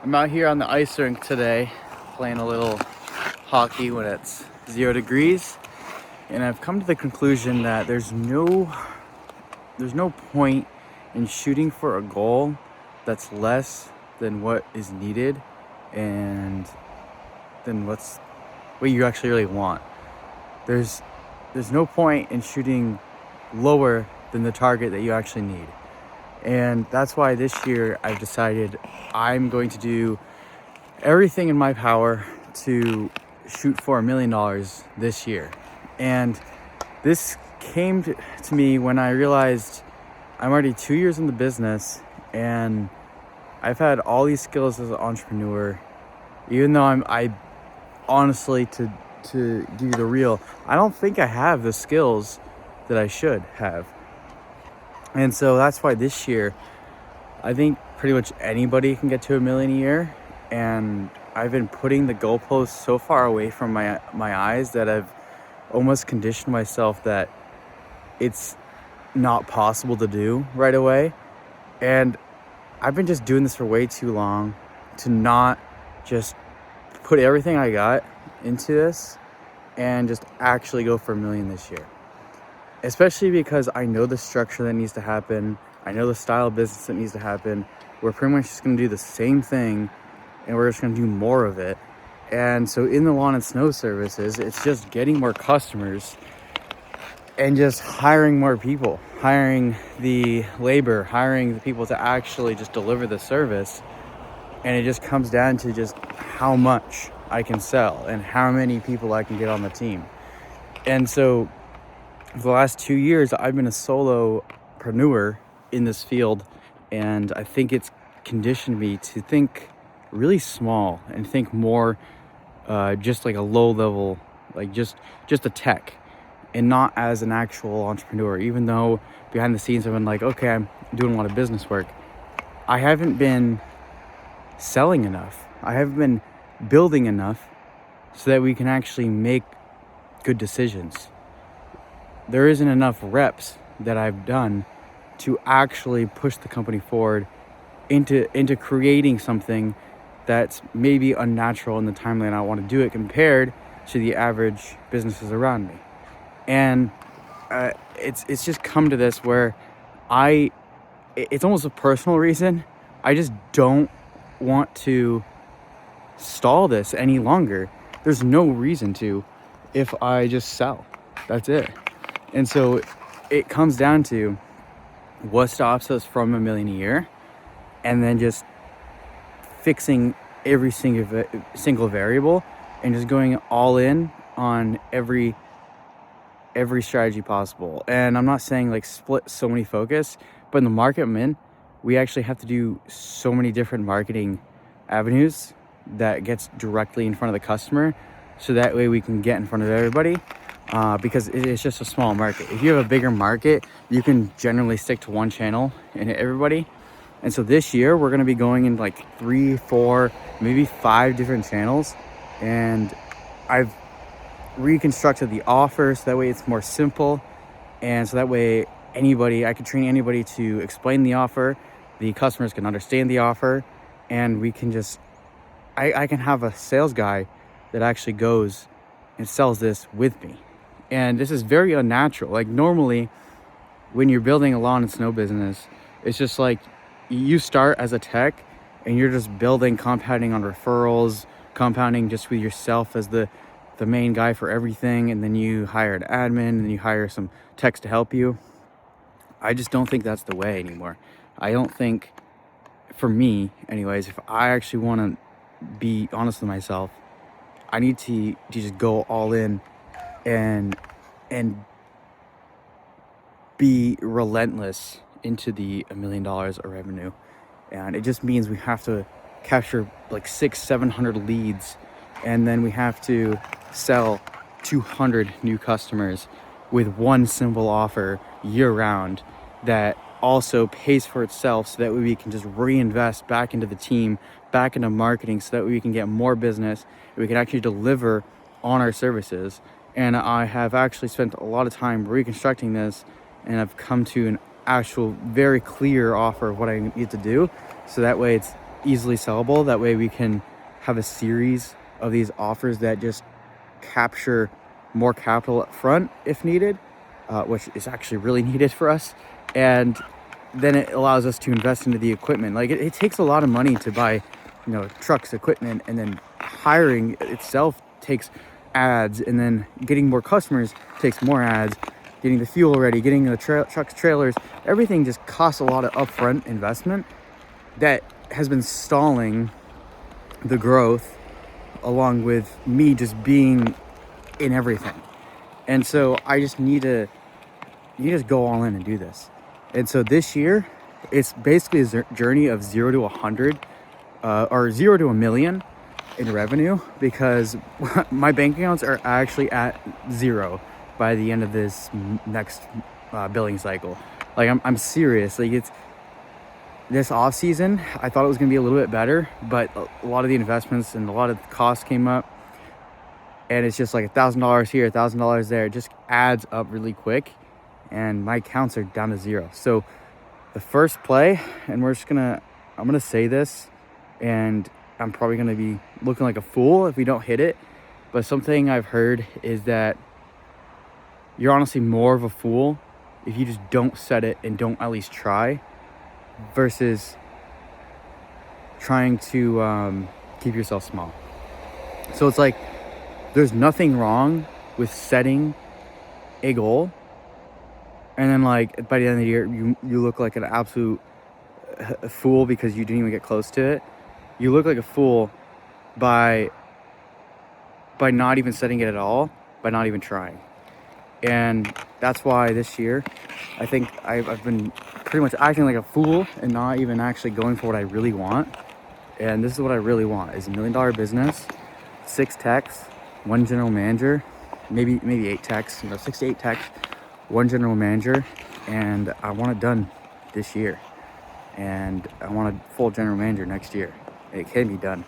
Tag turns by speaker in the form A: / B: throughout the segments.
A: I'm out here on the ice rink today playing a little hockey when it's 0 degrees, and I've come to the conclusion that there's no point in shooting for a goal that's less than what is needed and than what you actually really want. There's no point in shooting lower than the target that you actually need. And that's why this year I've decided I'm going to do everything in my power to shoot for $1 million this year. And this came to me when I realized I'm already 2 years in the business and I've had all these skills as an entrepreneur, even though I honestly, to give you the real, I don't think I have the skills that I should have. And so that's why this year, I think pretty much anybody can get to $1 million a year. And I've been putting the goalposts so far away from my eyes that I've almost conditioned myself that it's not possible to do right away. And I've been just doing this for way too long to not just put everything I got into this and just actually go for $1 million this year. Especially because I know the structure that needs to happen. I know the style of business that needs to happen. We're pretty much just going to do the same thing and we're just going to do more of it. And so in the lawn and snow services, it's just getting more customers and just hiring more people, hiring the labor, hiring the people to actually just deliver the service. And it just comes down to just how much I can sell and how many people I can get on the team. And so for the last 2 years, I've been a solopreneur in this field, and I think it's conditioned me to think really small and think more just like a low level, like just a tech, and not as an actual entrepreneur. Even though behind the scenes I've been like, okay, I'm doing a lot of business work, I haven't been selling enough. I haven't been building enough so that we can actually make good decisions. There isn't enough reps that I've done to actually push the company forward into creating something that's maybe unnatural in the timeline I want to do it compared to the average businesses around me. And it's just come to this where it's almost a personal reason. I just don't want to stall this any longer. There's no reason to if I just sell. That's it. And so it comes down to what stops us from $1 million a year, and then just fixing every single variable and just going all in on every strategy possible. And I'm not saying like split so many focus, but in the market I'm in, we actually have to do so many different marketing avenues that gets directly in front of the customer, so that way we can get in front of everybody. Because it's just a small market. If you have a bigger market, you can generally stick to one channel and hit everybody. And so this year we're going to be going in like 3, 4, maybe 5 different channels. And I've reconstructed the offer so that way it's more simple. And so that way I can train anybody to explain the offer. The customers can understand the offer, and we can just, I can have a sales guy that actually goes and sells this with me. And this is very unnatural. Like normally when you're building a lawn and snow business, it's just like you start as a tech and you're just building, compounding on referrals, compounding just with yourself as the main guy for everything. And then you hire an admin and you hire some techs to help you. I just don't think that's the way anymore. I don't think, for me anyways, if I actually want to be honest with myself, I need to just go all in and be relentless into the $1 million of revenue. And it just means we have to capture like 600-700 leads, and then we have to sell 200 new customers with one simple offer year round that also pays for itself, so that way we can just reinvest back into the team, back into marketing, so that we can get more business, and we can actually deliver on our services. And I have actually spent a lot of time reconstructing this, and I've come to an actual very clear offer of what I need to do, so that way it's easily sellable. That way we can have a series of these offers that just capture more capital up front if needed, which is actually really needed for us. And then it allows us to invest into the equipment. Like it takes a lot of money to buy, trucks, equipment, and then hiring itself takes ads, and then getting more customers takes more ads, getting the fuel ready, getting the trucks, trailers, everything just costs a lot of upfront investment that has been stalling the growth, along with me just being in everything. And so I just need to go all in and do this. And so this year, it's basically a journey of 0 to 100, or 0 to 1 million in revenue, because my bank accounts are actually at 0 by the end of this next billing cycle. Like I'm serious. Like it's this off season, I thought it was gonna be a little bit better, but a lot of the investments and a lot of the costs came up, and it's just like $1,000 here, $1,000 there. It just adds up really quick, and my accounts are down to 0. So the first play, and I'm gonna say this, and I'm probably gonna be looking like a fool if we don't hit it, but something I've heard is that you're honestly more of a fool if you just don't set it and don't at least try, versus trying to keep yourself small. So it's like, there's nothing wrong with setting a goal, and then like by the end of the year you look like an absolute fool because you didn't even get close to it. You look like a fool by not even setting it at all, by not even trying. And that's why this year I think I've been pretty much acting like a fool and not even actually going for what I really want. And this is what I really want, is $1 million business, 6 techs, 1 general manager, maybe 8 techs, 6 to 8 techs, 1 general manager, and I want it done this year. And I want a full general manager next year. It can be done.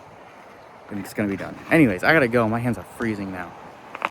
A: And it's gonna be done. Anyways, I gotta go. My hands are freezing now.